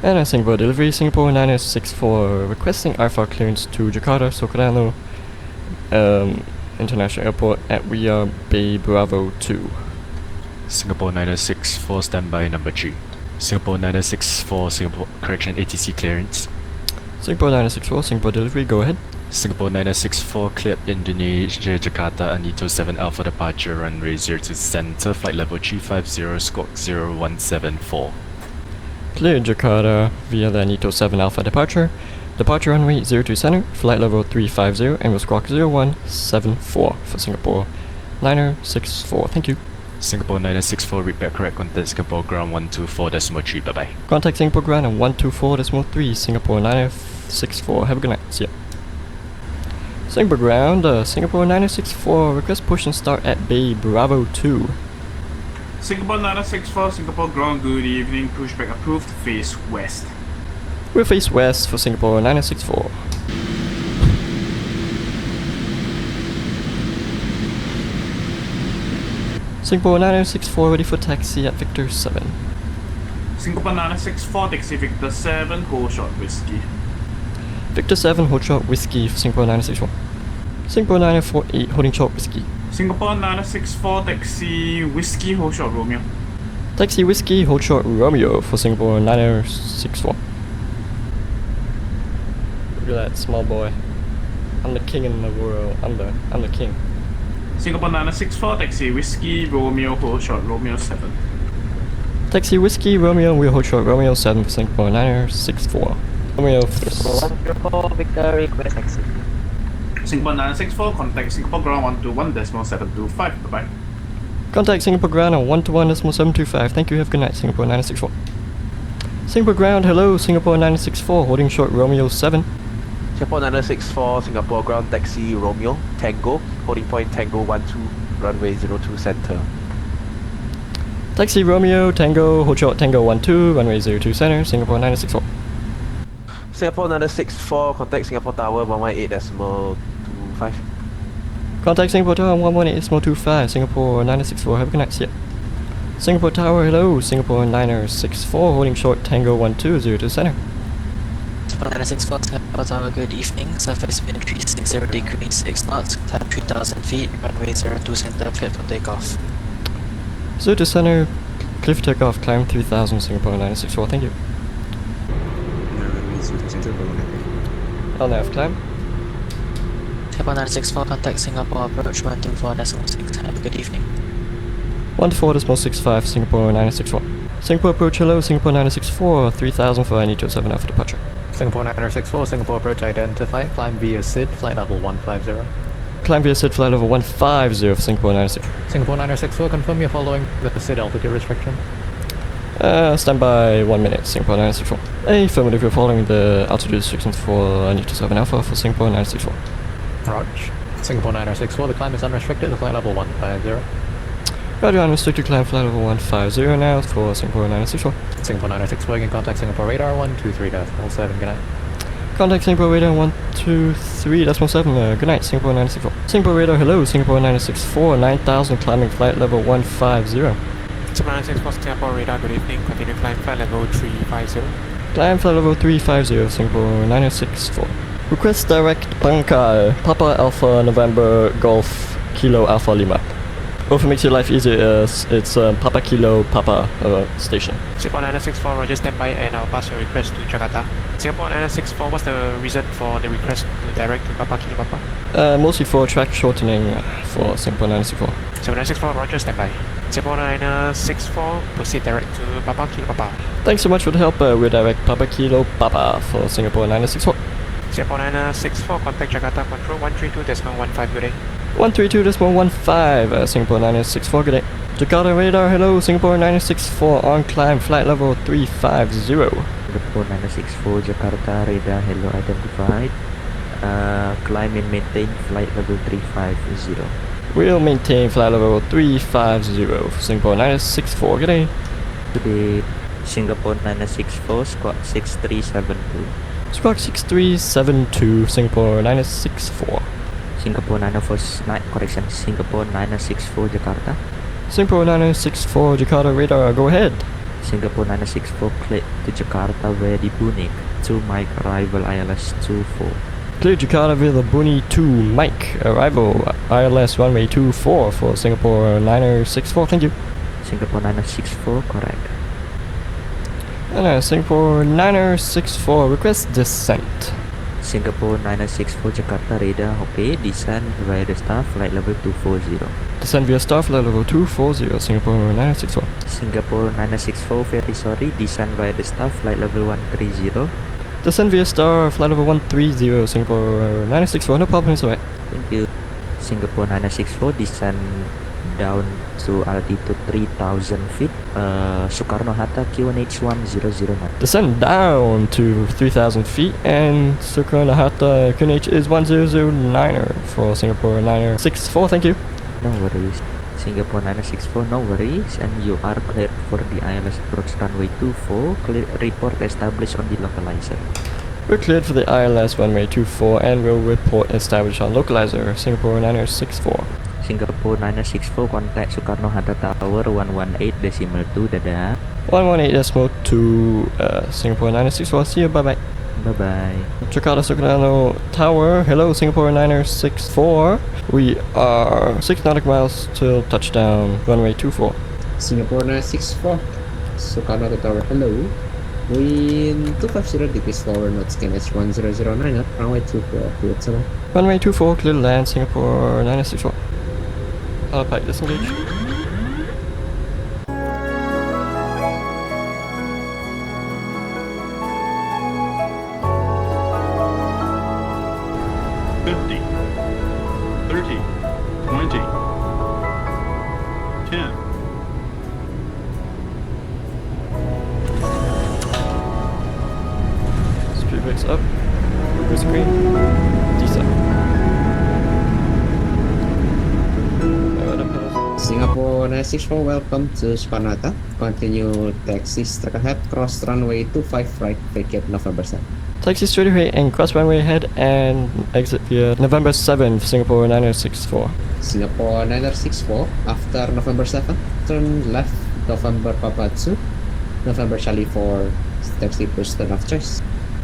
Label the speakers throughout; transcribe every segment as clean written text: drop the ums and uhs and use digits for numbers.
Speaker 1: And Singapore delivery, Singapore 964 requesting Alpha clearance to Jakarta, Soekarno International Airport at Ria Bay Bravo 2.
Speaker 2: Singapore 964 standby number 3. Singapore 964 Singapore correction ATC clearance.
Speaker 1: Singapore 964, Singapore delivery, go ahead.
Speaker 2: Singapore 964 cleared Indonesia Jakarta Anito 7 Alpha departure runway 02 center flight level 350 squawk 0174.
Speaker 1: Cleared Jakarta via the Anito 7 Alpha departure. Departure runway 02 center, flight level 350 and will squawk 0174 for Singapore 964. Thank you.
Speaker 2: Singapore 964 repair correct contact Singapore ground 124.3. Bye bye.
Speaker 1: Contact Singapore ground on 124.3 Singapore 964. Have a good night. See ya. Singapore ground, Singapore 964 request push and start at Bay Bravo 2.
Speaker 3: Singapore 964, Singapore ground, good evening, pushback approved, face west.
Speaker 1: We'll face west for Singapore 964. Singapore 964 ready for taxi at Victor 7.
Speaker 3: Singapore 964, taxi Victor 7, hold short whiskey.
Speaker 1: Victor 7, hold short whiskey for Singapore 964. Singapore 948, holding short whiskey.
Speaker 3: Singapore 964, taxi whiskey, hold short Romeo.
Speaker 1: Taxi whiskey, hold short Romeo for Singapore 964. Look at that small boy. I'm the king in the world. I'm the king.
Speaker 3: Singapore 964, taxi whiskey, Romeo, hold short Romeo 7.
Speaker 1: Taxi whiskey, Romeo, we'll hold short Romeo 7 for Singapore 964. Romeo first.
Speaker 4: 104 Victor, request taxi.
Speaker 3: Singapore 964, contact Singapore ground 121.725. Bye bye.
Speaker 1: Contact Singapore ground on 121.725. Thank you, have a good night, Singapore 964. Singapore ground, hello, Singapore 964, holding short Romeo 7.
Speaker 4: Singapore 964, Singapore ground taxi Romeo, Tango, holding point Tango 12, runway 02 center.
Speaker 1: Taxi Romeo, Tango, hold short Tango 12, runway 02 center, Singapore 964.
Speaker 4: Singapore 964, contact Singapore Tower 118.25.
Speaker 1: Contact Singapore Tower 118.25, Singapore 964, have a good night, see ya. Singapore Tower, hello, Singapore 964, holding short Tango 12, 02 center.
Speaker 5: Singapore 964, Singapore Tower, good evening, surface wind 360 degrees 6 knots, climb 3000 feet, runway 02 center, cleared for takeoff.
Speaker 1: 02 center, clear for takeoff, climb 3000, Singapore 964, thank you. LNAV climb.
Speaker 5: Singapore 964, contact Singapore approach 124.6, have a good evening.
Speaker 1: 124.65, Singapore 964. Singapore approach, hello, Singapore 964, 3000 for Anito 7 Alpha departure.
Speaker 6: Singapore 964, Singapore approach identified, climb via SID, flight level 150.
Speaker 1: Climb via SID, flight level 150 for Singapore 964.
Speaker 6: Singapore 964, confirm you're following the SID altitude restriction.
Speaker 1: Stand by 1 minute, Singapore 964. Affirmative, you're following the altitude restrictions for Anito 7 Alpha for Singapore 964.
Speaker 6: Roger. Singapore 964, the climb is unrestricted, flight level 150.
Speaker 1: Roger, unrestricted climb, flight level 150 now for Singapore 964.
Speaker 6: Singapore 964, you can contact Singapore radar 123.7, good night.
Speaker 1: Contact Singapore radar 123.7, good night, Singapore 964. Singapore radar, hello, Singapore 964, 9000 climbing, flight level 150.
Speaker 7: Singapore 964, Singapore radar, good evening, continue climb, flight level 350.
Speaker 1: Climb, flight level 350, Singapore 964. Request direct Bangkal, Papa Alpha November Golf Kilo Alpha Lima. If it makes your life easier, it's Papa Kilo Papa station.
Speaker 7: Singapore 964, roger, standby, and I'll pass your request to Jakarta. Singapore 964, what's the reason for the request to direct to Papa Kilo Papa?
Speaker 1: Mostly for track shortening for Singapore 964.
Speaker 7: Singapore 964, roger, standby. Singapore 964, proceed direct to Papa Kilo Papa.
Speaker 1: Thanks so much for the help. We'll direct Papa Kilo Papa for Singapore 964.
Speaker 7: Singapore 964, contact Jakarta control 132.15, good day.
Speaker 1: 132.15, Singapore 964, good day. Jakarta radar, hello, Singapore 964, on climb, flight level 350.
Speaker 8: Singapore 964, Jakarta radar, hello, identified. Climb and maintain flight level 350.
Speaker 1: We'll maintain flight level 350 for Singapore 964, good day.
Speaker 8: Today, Singapore 964, squawk 6372.
Speaker 1: Squawk 6372, Singapore 964.
Speaker 8: Singapore 904, correction, Singapore 964, Jakarta.
Speaker 1: Singapore 964, Jakarta radar, go ahead.
Speaker 8: Singapore 964 clear to Jakarta via the Bunik. 2 Mike arrival ILS 24.
Speaker 1: Clear Jakarta via the Buni 2 Mike. Arrival ILS runway 24 for Singapore 964. Thank you.
Speaker 8: Singapore 964 correct.
Speaker 1: And Singapore 964 request descent.
Speaker 8: Singapore 964 Jakarta radar okay, descend via the star flight level 240.
Speaker 1: Descend via star flight level 240 Singapore 964.
Speaker 8: Singapore 964 very sorry, descend via the star flight level 130.
Speaker 1: Descend via star flight level 130 Singapore 964. No problem, it's alright.
Speaker 8: Thank you. Singapore 964 descend down to altitude 3000 feet. Soekarno-Hatta QNH 1009.
Speaker 1: Descend down to 3,000 feet and Soekarno-Hatta QNH is 1009er for Singapore 964. Thank you.
Speaker 8: No worries. Singapore 964 no worries, and you are cleared for the ILS approach runway 24. Clear report established on the localizer.
Speaker 1: We're cleared for the ILS runway 24 and will report established on localizer Singapore 964.
Speaker 8: Singapore 964 contact Soekarno-Hatta Tower 118.2 dadah.
Speaker 1: 118.2 Singapore 964. See you, bye bye.
Speaker 8: Bye bye.
Speaker 1: Jakarta Soekarno Tower, hello Singapore 964. We are 6 nautical miles till touchdown, runway 24.
Speaker 9: Singapore 964, Soekarno Tower, hello. Wind 250 degrees forward, not scan H1009 at runway 24, cleared to land.
Speaker 1: Runway 24, clear to land, Singapore 964. Autopilot disengage. Speed brakes up. Cruise green. Descent.
Speaker 9: Singapore 964, welcome to Soekarno-Hatta. Continue taxi straight ahead, cross runway 25 right, vacate November 7.
Speaker 1: Taxi straight away and cross runway ahead and exit via November 7th, Singapore 964.
Speaker 9: Singapore 964, after November 7, turn left, November Papa 2, November Charlie 4, taxi push turn of choice.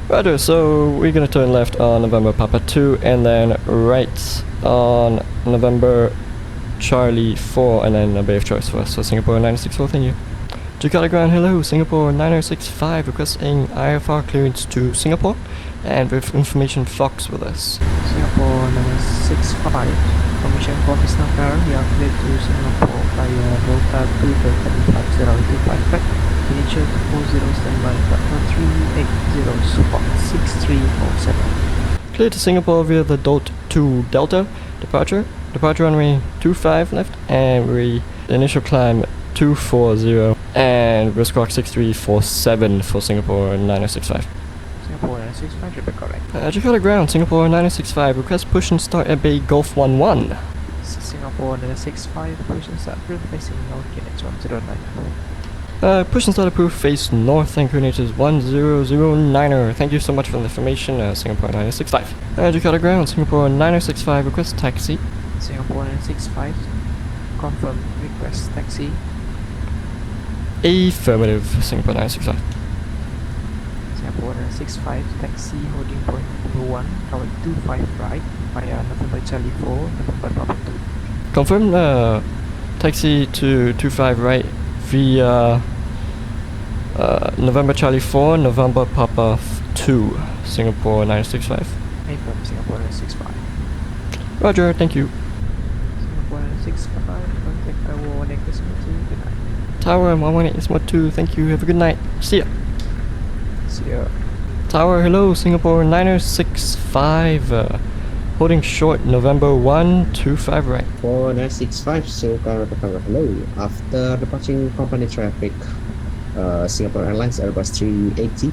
Speaker 1: Roger, so we're gonna turn left on November Papa 2 and then right on November Charlie 4 and then a bay of choice for us. So Singapore 964, thank you. Jakarta ground, hello, Singapore 965 requesting IFR clearance to Singapore and with information Fox with us.
Speaker 10: Singapore 965, information for Business Air, we are cleared to Singapore via Delta 2350255, initial 40 standby, Delta 380 spot 6347.
Speaker 1: Clear to Singapore via the Dot 2 Delta, departure runway 25 left and we initial climb 240 and risk rock 6347 for Singapore 965.
Speaker 10: Singapore 965 should be correct.
Speaker 1: Jakarta ground, Singapore 965, request push and start at Bay Golf 11.
Speaker 10: Singapore 965, push and start through facing north, QNH 1009.
Speaker 1: Push and start approved, face north and QNH is 1009er. Thank you so much for the information, Singapore 965. Jakarta ground, Singapore 965, request taxi.
Speaker 10: Singapore 965, confirm request taxi.
Speaker 1: Affirmative, Singapore 965.
Speaker 10: Singapore 965, taxi holding point number 1, tower 25 right, via November Charlie 4, November Papa 2.
Speaker 1: Confirm taxi to 25 right via November Charlie 4, November Papa 2, Singapore 965.
Speaker 10: Affirm, Singapore 965.
Speaker 1: Roger, thank you.
Speaker 10: Singapore 965, contact Tower 118.2, good night.
Speaker 1: Tower 118.2, thank you, have a good night. See ya.
Speaker 10: See ya.
Speaker 1: Tower, hello, Singapore 965, holding short November 125 right.
Speaker 9: 4965, Soekarno Tower, hello. After departing company traffic, Singapore Airlines Airbus 380,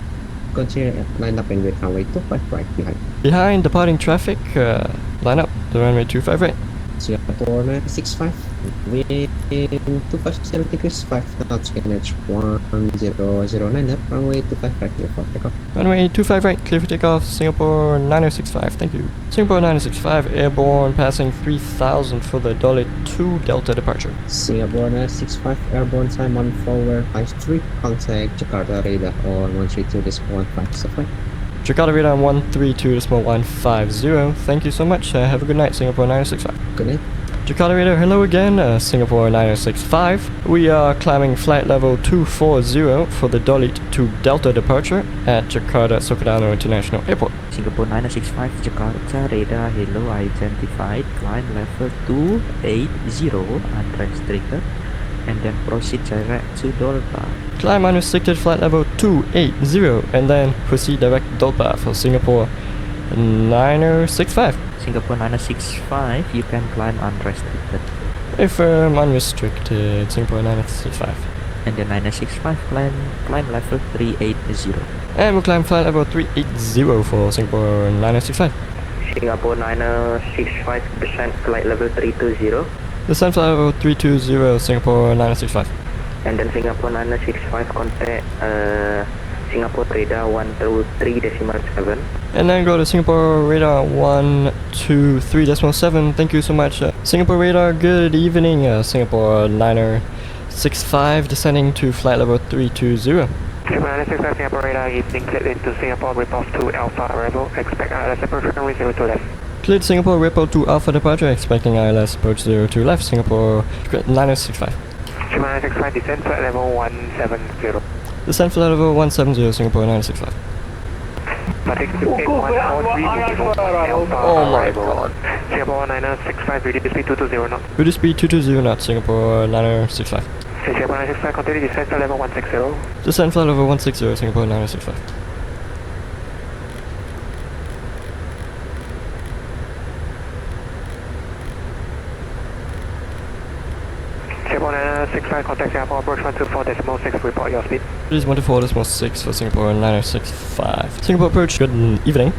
Speaker 9: continue at line up and wait runway 25 right behind.
Speaker 1: Behind departing traffic, line up the runway 25 right.
Speaker 9: Singapore 965, wind 250 degrees, 5 knots, NH 1009 left, runway 25 right, clear for takeoff.
Speaker 1: Runway 25 right, clear for takeoff, Singapore 9065, thank you. Singapore 9065, airborne, passing 3000 for the Dolly 2 Delta departure.
Speaker 9: Singapore 965, airborne, time on forward 53, contact Jakarta radar on 132.15, supply.
Speaker 1: Jakarta radar 132.150, thank you so much, have a good night, Singapore 9065.
Speaker 9: Good night.
Speaker 1: Jakarta radar, hello again, Singapore 9065. We are climbing flight level 240 for the Dolly 2 Delta departure at Jakarta Soekarno International Airport.
Speaker 8: Singapore 965 Jakarta radar hello identified, climb level 280 unrestricted and then proceed direct to Dolpa.
Speaker 1: Climb unrestricted flight level 280 and then proceed direct to Dolpa for Singapore 9065.
Speaker 8: Singapore 965 you can climb unrestricted.
Speaker 1: Affirm unrestricted, Singapore 965.
Speaker 8: And then 965 climb level 380.
Speaker 1: And we'll climb flight level 380 for Singapore 965.
Speaker 8: Singapore 965 descent flight level 320.
Speaker 1: Descent flight level 320, Singapore 965.
Speaker 8: And then Singapore 965 contact Singapore radar 123.7.
Speaker 1: And then go to Singapore radar 123.7. Thank you so much. Singapore radar, good evening. Singapore 965 descending to flight level 320.
Speaker 7: Singapore 965 Singapore radar, evening, cleared into Singapore, repulse to Alpha arrival, expect ILS approach runway 02 left.
Speaker 1: Cleared Singapore Ripple to Alpha departure, expecting ILS approach 02 left, Singapore 965.
Speaker 7: Singapore 965 descent flight level 170.
Speaker 1: Descent flight level 170, Singapore 965.
Speaker 7: Particular 8143 Alpha
Speaker 1: Oh my
Speaker 7: arrival.
Speaker 1: god.
Speaker 7: Singapore 965 reduce speed 220 knots.
Speaker 1: Reduce speed 220 knots, Singapore 965.
Speaker 7: Singapore 965 continue descent flight level 160.
Speaker 1: Descent flight level 160, Singapore 965.
Speaker 7: Singapore 965 contact Singapore approach 124.6, report your speed.
Speaker 1: Please 124.6 for Singapore 965. Singapore approach, good evening.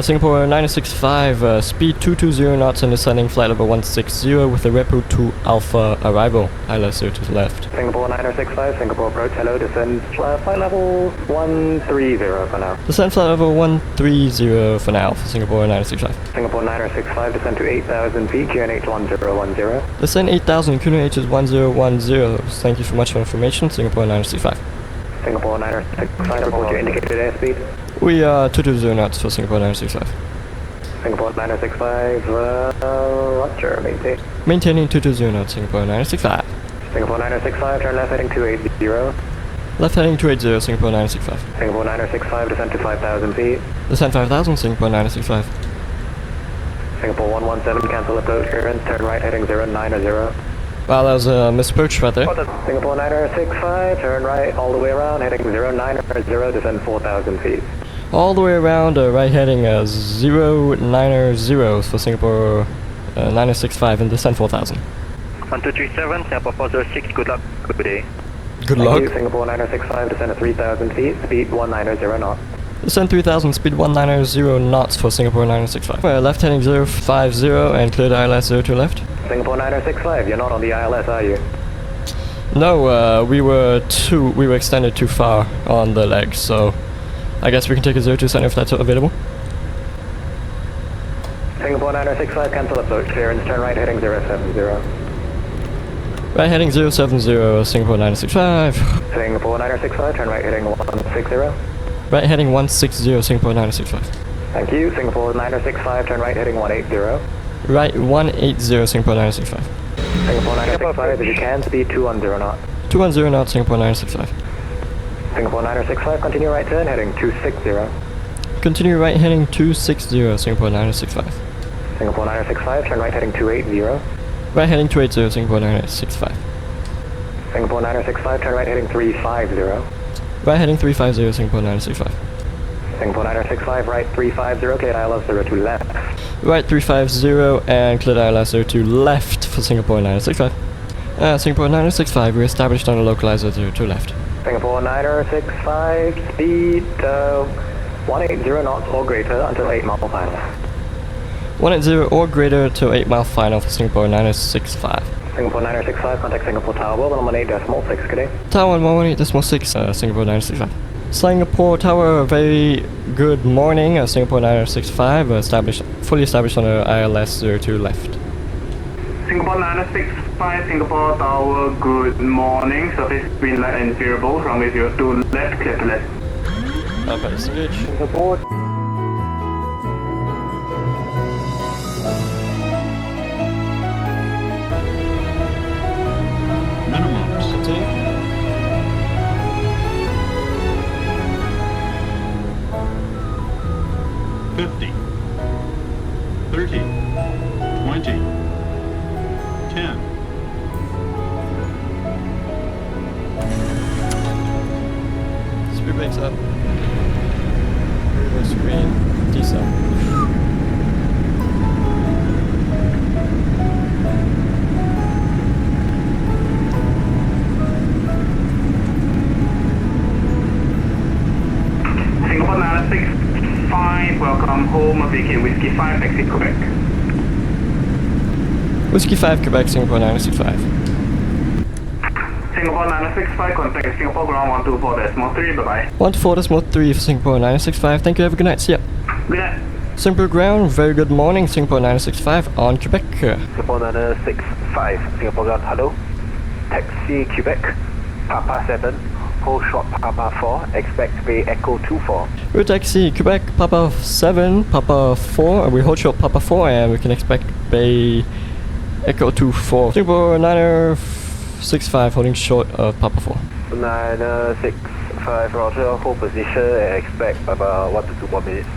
Speaker 1: Singapore 965, speed 220 knots and descending flight level 160 with a Repo 2 Alpha arrival. ILS 02 to left.
Speaker 4: Singapore 965, Singapore approach, hello, descend flight level 130 for now.
Speaker 1: Descent flight level 130 for now for Singapore 965.
Speaker 4: Singapore 965, descend to 8,000 feet, QNH 1010.
Speaker 1: Descend 8,000, QNH is 1010. Thank you so much for information, Singapore 965.
Speaker 4: Singapore 965, report your indicated airspeed.
Speaker 1: We are 220 knots for Singapore 965.
Speaker 4: Singapore 965, roger, maintain.
Speaker 1: Maintaining 220 knots, Singapore 965.
Speaker 4: Singapore 965, turn left heading 280.
Speaker 1: Left heading 280, Singapore 965.
Speaker 4: Singapore 965, descend to 5,000 feet.
Speaker 1: Descent 5,000, Singapore 965.
Speaker 4: Singapore 117, cancel approach clearance, turn right heading 090.
Speaker 1: Wow, that was a misapproach right there.
Speaker 4: Singapore 965, turn right all the way around, heading 090, descend 4,000 feet.
Speaker 1: All the way around, right heading 090 for Singapore 965 and descend 4,000.
Speaker 11: 1237, Singapore 406, good luck, good day.
Speaker 1: Good
Speaker 4: Thank
Speaker 1: luck.
Speaker 4: you, Singapore 965, descend to 3,000 feet, speed 190 knots.
Speaker 1: Descend 3,000, speed 190 knots for Singapore 965. Left heading 050 and cleared ILS 02 left.
Speaker 4: Singapore 965, you're not on the ILS, are you?
Speaker 1: No, we were extended too far on the legs, so I guess we can take a 02 center if that's available.
Speaker 4: Singapore 965, cancel approach clearance, turn right heading 070.
Speaker 1: Right heading 070, Singapore 965.
Speaker 4: Singapore 965, turn right heading 160.
Speaker 1: Right heading 160, Singapore 965.
Speaker 4: Thank you, Singapore 965, turn right heading 180.
Speaker 1: Right 180, Singapore 965.
Speaker 4: Singapore 965, if you can, speed 210 knots.
Speaker 1: 210 knots, Singapore 965.
Speaker 4: Singapore 965, continue right turn heading 260.
Speaker 1: Continue right heading 260, Singapore 965.
Speaker 4: Singapore 965, turn right heading 280.
Speaker 1: Right heading 280, Singapore 965.
Speaker 4: Singapore 965, turn right heading 350.
Speaker 1: Right heading 350, Singapore 965.
Speaker 4: Singapore 965, right 350, cleared ILS 02 left.
Speaker 1: Right 350 and cleared ILS 02 left for Singapore 965. Singapore 965, we established on a localizer 02 left.
Speaker 4: Singapore 965, speed 180 knots or greater until 8 mile final.
Speaker 1: 180 or greater to 8 mile final for Singapore 965.
Speaker 11: Singapore 965, contact Singapore Tower 118.6, good day.
Speaker 1: Tower 118.6, Singapore 965. Singapore Tower, very good morning, Singapore 965, fully established on the ILS 02 left.
Speaker 3: Singapore 965, Singapore Tower, good morning. Surface green light and variable, runway 02 left, clear to left.
Speaker 1: Disengage.
Speaker 11: Singapore.
Speaker 3: Minimums.
Speaker 1: Continue.
Speaker 3: $50, $30, $20, $10.
Speaker 1: Speed brakes up. Reverse screen. Decent.
Speaker 3: Singapore 965, welcome home, vacate Whiskey 5, exit Quebec.
Speaker 1: Whiskey 5, Quebec, Singapore 965.
Speaker 3: Singapore 965, contact Singapore ground 124.3, bye-bye.
Speaker 1: 124.3 for Singapore 965. Thank you, have a good night, see ya.
Speaker 3: Good night.
Speaker 1: Singapore ground, very good morning, Singapore 965 on Quebec.
Speaker 4: Singapore 965, Singapore ground, hello. Taxi Quebec, Papa 7, hold short Papa 4, expect Bay Echo 24.
Speaker 1: Route taxi, Quebec, Papa 7, Papa 4, we hold short Papa 4 and we can expect Bay Echo 24. Singapore 965 holding short of Papa 4.
Speaker 4: 965, roger, hold position and expect about 1 to 2 more minutes.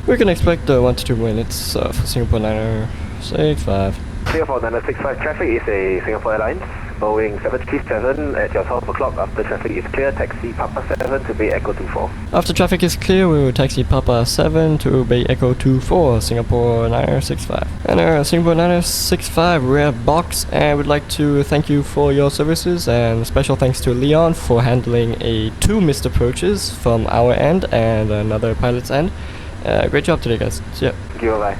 Speaker 1: We can expect 1 to 2 minutes for Singapore 965.
Speaker 4: Singapore 965, traffic is a Singapore Airlines, Boeing 737 at your 12 o'clock. After traffic is clear, taxi Papa 7 to Bay Echo 24.
Speaker 1: After traffic is clear, we will taxi Papa 7 to Bay Echo 24, Singapore 965. And Singapore 965, we're at box and we'd like to thank you for your services and special thanks to Leon for handling 2 missed approaches from our end and another pilot's end. Great job today, guys. See ya.
Speaker 4: Thank you, bye.